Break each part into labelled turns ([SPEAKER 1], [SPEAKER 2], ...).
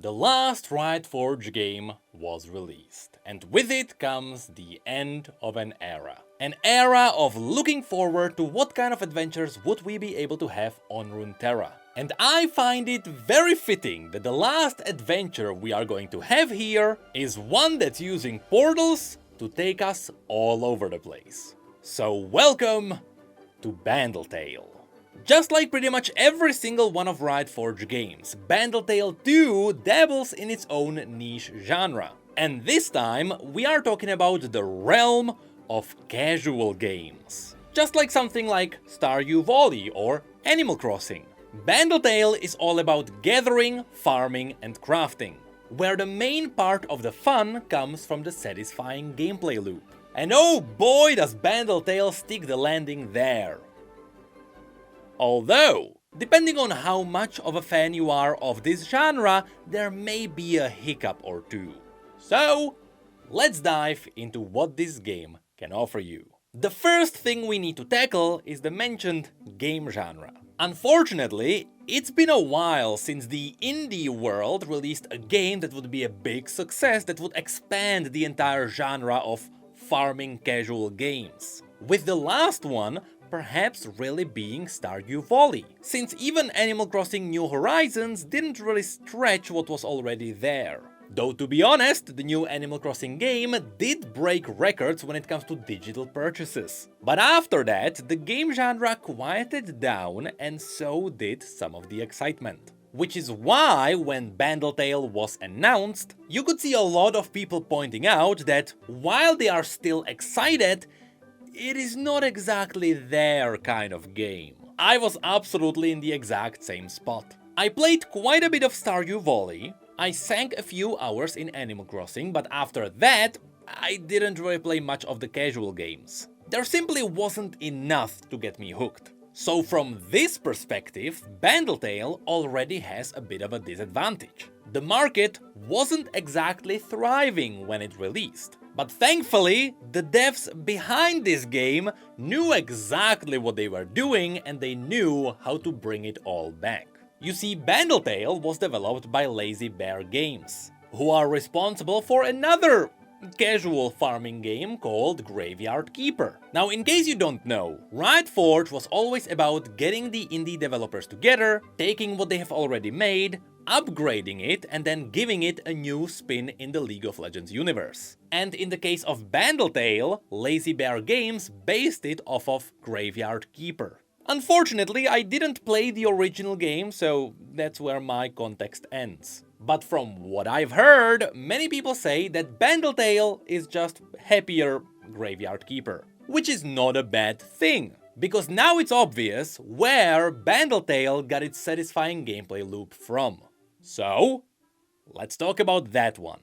[SPEAKER 1] The last Riot Forge game was released, and with it comes the end of an era. An era of looking forward to what kind of adventures would we be able to have on Runeterra. And I find it very fitting that the last adventure we are going to have here is one that's using portals to take us all over the place. So welcome to Bandle. Just like pretty much every single one of Riot Forge games, Bandle 2 dabbles in its own niche genre. And this time, we are talking about the realm of casual games. Just like something like Stardew Valley or Animal Crossing. Bandle is all about gathering, farming and crafting, where the main part of the fun comes from the satisfying gameplay loop. And oh boy does Bandle stick the landing there. Although, depending on how much of a fan you are of this genre, there may be a hiccup or two. So, let's dive into what this game can offer you. The first thing we need to tackle is the mentioned game genre. Unfortunately, it's been a while since the indie world released a game that would be a big success that would expand the entire genre of farming casual games. With the last one perhaps really being Stardew Valley, since even Animal Crossing New Horizons didn't really stretch what was already there. Though to be honest, the new Animal Crossing game did break records when it comes to digital purchases. But after that, the game genre quieted down and so did some of the excitement. Which is why, when Bandle was announced, you could see a lot of people pointing out that while they are still excited, it is not exactly their kind of game. I was absolutely in the exact same spot. I played quite a bit of Stardew Valley, I sank a few hours in Animal Crossing, but after that, I didn't really play much of the casual games. There simply wasn't enough to get me hooked. So from this perspective, Bandle already has a bit of a disadvantage. The market wasn't exactly thriving when it released. But thankfully, the devs behind this game knew exactly what they were doing and they knew how to bring it all back. You see, Bandle was developed by Lazy Bear Games, who are responsible for another casual farming game called Graveyard Keeper. Now, in case you don't know, Riot Forge was always about getting the indie developers together, taking what they have already made, upgrading it, and then giving it a new spin in the League of Legends universe. And in the case of Bandle, Lazy Bear Games based it off of Graveyard Keeper. Unfortunately, I didn't play the original game, so that's where my context ends. But from what I've heard, many people say that Bandle is just happier Graveyard Keeper. Which is not a bad thing, because now it's obvious where Bandle got its satisfying gameplay loop from. So, let's talk about that one.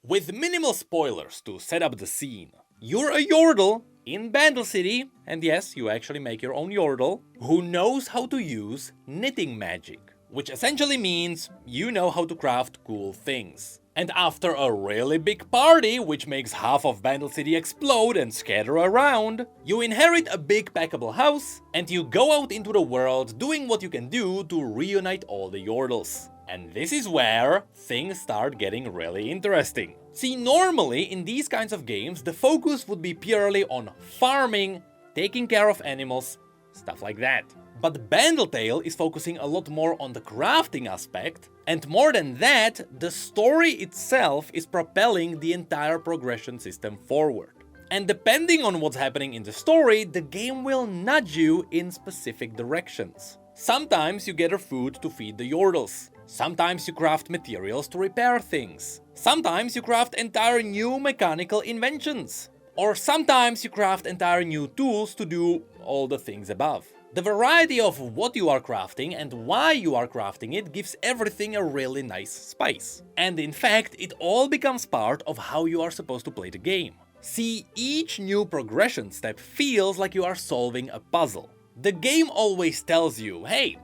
[SPEAKER 1] With minimal spoilers to set up the scene, you're a Yordle in Bandle City, and yes, you actually make your own Yordle, who knows how to use knitting magic, which essentially means you know how to craft cool things. And after a really big party, which makes half of Bandle City explode and scatter around, you inherit a big packable house, and you go out into the world doing what you can do to reunite all the Yordles. And this is where things start getting really interesting. See, normally in these kinds of games, the focus would be purely on farming, taking care of animals, stuff like that. But Bandle is focusing a lot more on the crafting aspect, and more than that, the story itself is propelling the entire progression system forward. And depending on what's happening in the story, the game will nudge you in specific directions. Sometimes you gather food to feed the Yordles. Sometimes you craft materials to repair things. Sometimes you craft entire new mechanical inventions. Or sometimes you craft entire new tools to do all the things above. The variety of what you are crafting and why you are crafting it gives everything a really nice spice. And in fact, it all becomes part of how you are supposed to play the game. See, each new progression step feels like you are solving a puzzle. The game always tells you, hey,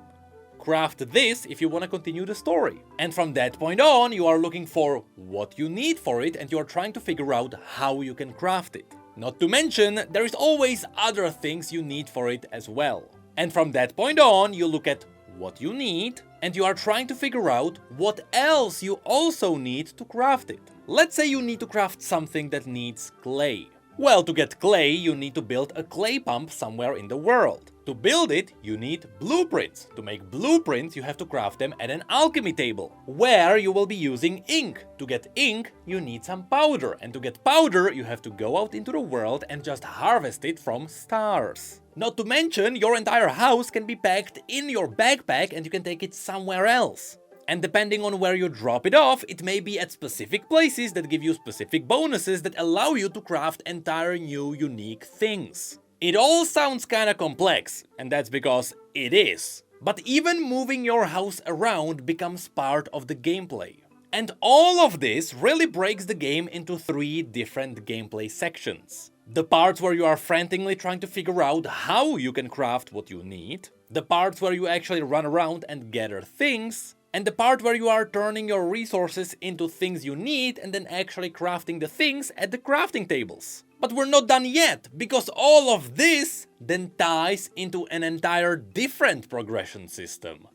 [SPEAKER 1] craft this if you want to continue the story. And from that point on, you are looking for what you need for it and you are trying to figure out how you can craft it. Not to mention, there is always other things you need for it as well. And from that point on, you look at what you need, and you are trying to figure out what else you also need to craft it. Let's say you need to craft something that needs clay. Well, to get clay, you need to build a clay pump somewhere in the world. To build it, you need blueprints. To make blueprints, you have to craft them at an alchemy table, where you will be using ink. To get ink, you need some powder, and to get powder, you have to go out into the world and just harvest it from stars. Not to mention, your entire house can be packed in your backpack and you can take it somewhere else. And depending on where you drop it off, it may be at specific places that give you specific bonuses that allow you to craft entire new unique things. It all sounds kinda complex, and that's because it is. But even moving your house around becomes part of the gameplay. And all of this really breaks the game into 3 different gameplay sections. The parts where you are frantically trying to figure out how you can craft what you need, the parts where you actually run around and gather things, and the part where you are turning your resources into things you need and then actually crafting the things at the crafting tables. But we're not done yet, because all of this then ties into an entire different progression system.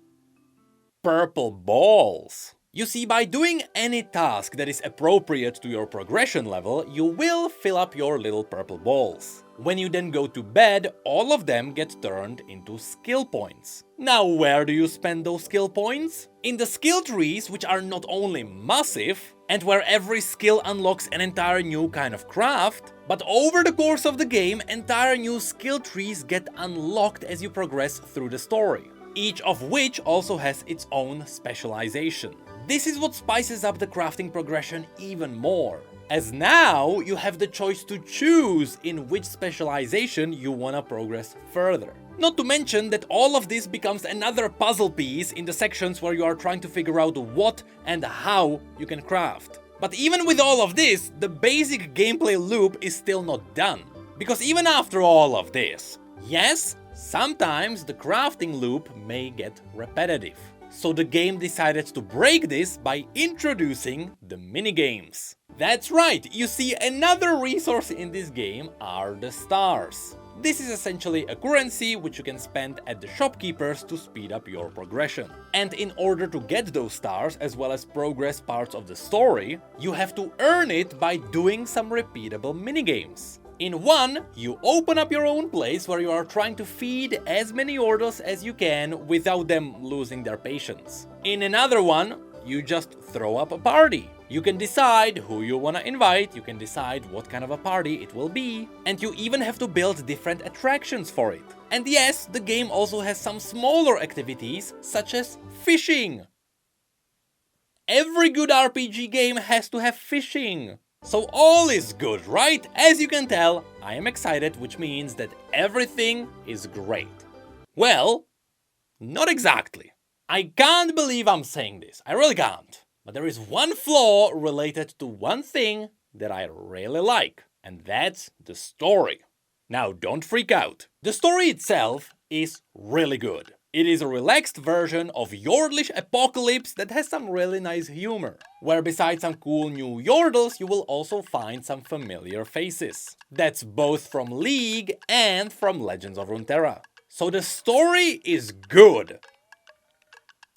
[SPEAKER 1] Purple balls. You see, by doing any task that is appropriate to your progression level, you will fill up your little purple balls. When you then go to bed, all of them get turned into skill points. Now, where do you spend those skill points? In the skill trees, which are not only massive, and where every skill unlocks an entire new kind of craft, but over the course of the game, entire new skill trees get unlocked as you progress through the story, each of which also has its own specialization. This is what spices up the crafting progression even more, as now you have the choice to choose in which specialization you wanna progress further. Not to mention that all of this becomes another puzzle piece in the sections where you are trying to figure out what and how you can craft. But even with all of this, the basic gameplay loop is still not done. Because even after all of this, yes, sometimes the crafting loop may get repetitive. So the game decided to break this by introducing the minigames. That's right, you see, another resource in this game are the stars. This is essentially a currency which you can spend at the shopkeepers to speed up your progression. And in order to get those stars, as well as progress parts of the story, you have to earn it by doing some repeatable minigames. In one, you open up your own place where you are trying to feed as many orders as you can without them losing their patience. In another one, you just throw up a party. You can decide who you wanna invite, you can decide what kind of a party it will be, and you even have to build different attractions for it. And yes, the game also has some smaller activities, such as fishing. Every good RPG game has to have fishing. So all is good, right? As you can tell, I am excited, which means that everything is great. Well, not exactly. I can't believe I'm saying this, I really can't. But there is one flaw related to one thing that I really like, and that's the story. Now, don't freak out. The story itself is really good. It is a relaxed version of Yordlish Apocalypse that has some really nice humor, where besides some cool new Yordles, you will also find some familiar faces. That's both from League and from Legends of Runeterra. So the story is good.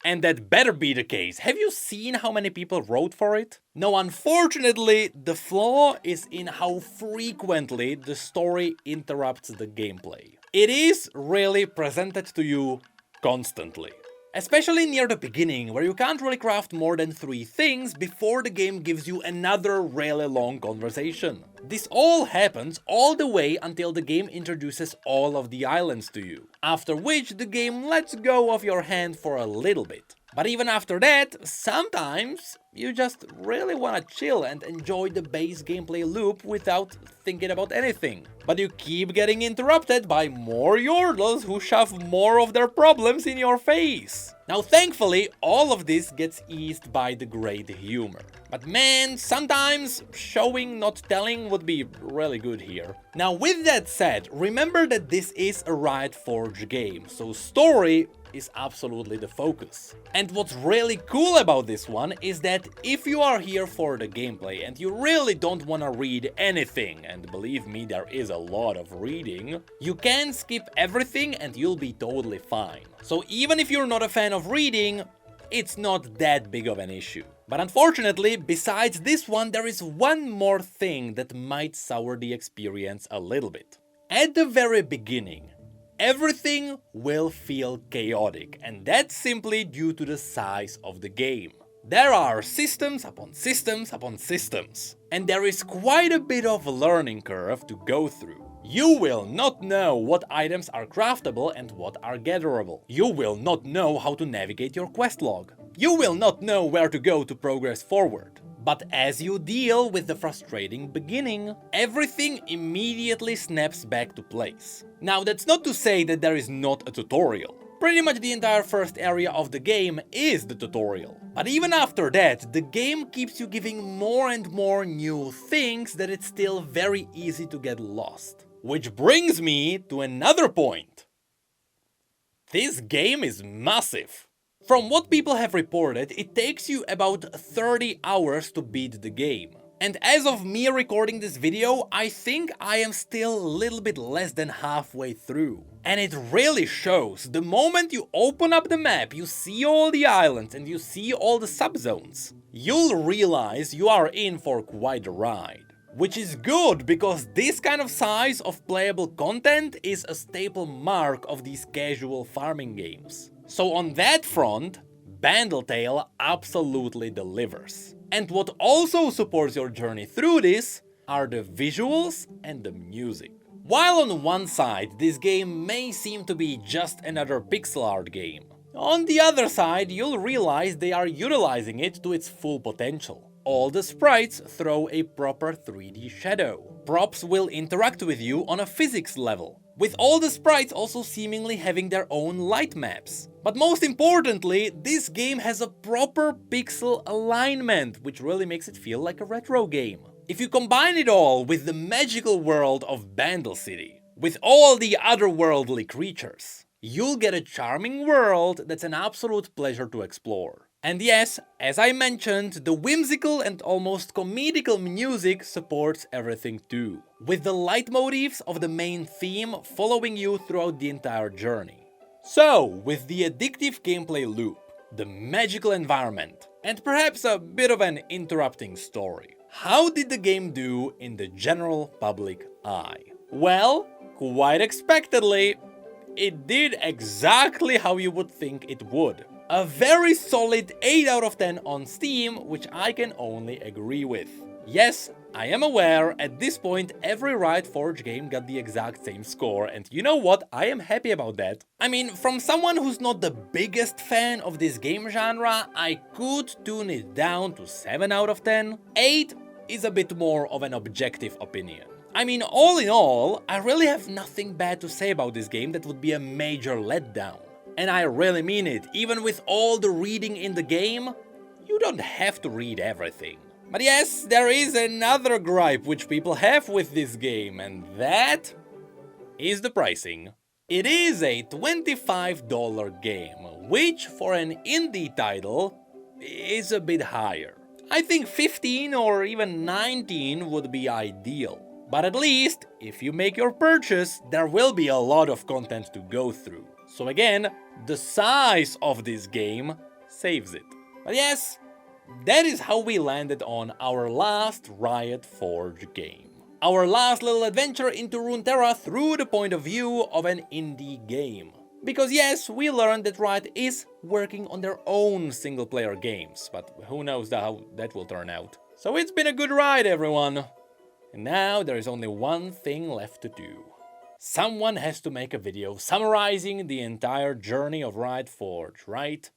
[SPEAKER 1] And that better be the case. Have you seen how many people wrote for it? No, unfortunately, the flaw is in how frequently the story interrupts the gameplay. It is really presented to you constantly. Especially near the beginning, where you can't really craft more than 3 things before the game gives you another really long conversation. This all happens all the way until the game introduces all of the islands to you, after which the game lets go of your hand for a little bit. But even after that, sometimes you just really wanna chill and enjoy the base gameplay loop without thinking about anything. But you keep getting interrupted by more Yordles who shove more of their problems in your face. Now thankfully, all of this gets eased by the great humor. But man, sometimes showing not telling would be really good here. Now with that said, remember that this is a Riot Forge game, so story is absolutely the focus. And what's really cool about this one is that if you are here for the gameplay and you really don't want to read anything, and believe me, there is a lot of reading, you can skip everything and you'll be totally fine. So even if you're not a fan of reading, it's not that big of an issue. But unfortunately, besides this one, there is one more thing that might sour the experience a little bit. At the very beginning, everything will feel chaotic, and that's simply due to the size of the game. There are systems upon systems upon systems, and there is quite a bit of a learning curve to go through. You will not know what items are craftable and what are gatherable. You will not know how to navigate your quest log. You will not know where to go to progress forward. But as you deal with the frustrating beginning, everything immediately snaps back to place. Now, that's not to say that there is not a tutorial. Pretty much the entire first area of the game is the tutorial. But even after that, the game keeps you giving more and more new things that it's still very easy to get lost. Which brings me to another point. This game is massive. From what people have reported, it takes you about 30 hours to beat the game. And as of me recording this video, I think I am still a little bit less than halfway through. And it really shows. The moment you open up the map, you see all the islands and you see all the subzones, you'll realize you are in for quite a ride. Which is good, because this kind of size of playable content is a staple mark of these casual farming games. So on that front, Bandle absolutely delivers. And what also supports your journey through this are the visuals and the music. While on one side this game may seem to be just another pixel art game, on the other side you'll realize they are utilizing it to its full potential. All the sprites throw a proper 3D shadow. Props will interact with you on a physics level, with all the sprites also seemingly having their own light maps. But most importantly, this game has a proper pixel alignment, which really makes it feel like a retro game. If you combine it all with the magical world of Bandle City, with all the otherworldly creatures, you'll get a charming world that's an absolute pleasure to explore. And yes, as I mentioned, the whimsical and almost comedical music supports everything too, with the leitmotifs of the main theme following you throughout the entire journey. So, with the addictive gameplay loop, the magical environment, and perhaps a bit of an interrupting story, how did the game do in the general public eye? Well, quite expectedly, it did exactly how you would think it would. A very solid 8 out of 10 on Steam, which I can only agree with. Yes, I am aware, at this point every Riot Forge game got the exact same score, and you know what, I am happy about that. I mean, from someone who's not the biggest fan of this game genre, I could tune it down to 7 out of 10. 8 is a bit more of an objective opinion. I mean, all in all, I really have nothing bad to say about this game that would be a major letdown. And I really mean it, even with all the reading in the game, you don't have to read everything. But yes, there is another gripe which people have with this game, and that is the pricing. It is a $25 game, which for an indie title is a bit higher. I think 15 or even 19 would be ideal. But at least, if you make your purchase, there will be a lot of content to go through. So again, the size of this game saves it. But yes, that is how we landed on our last Riot Forge game. Our last little adventure into Runeterra through the point of view of an indie game. Because yes, we learned that Riot is working on their own single-player games, but who knows how that will turn out. So it's been a good ride, everyone. And now there is only one thing left to do. Someone has to make a video summarizing the entire journey of Riot Forge, right?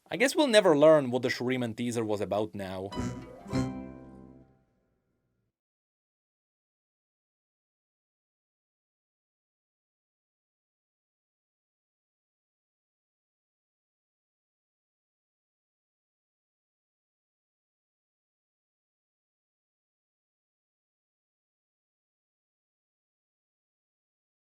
[SPEAKER 1] I guess we'll never learn what the Shuriman teaser was about now.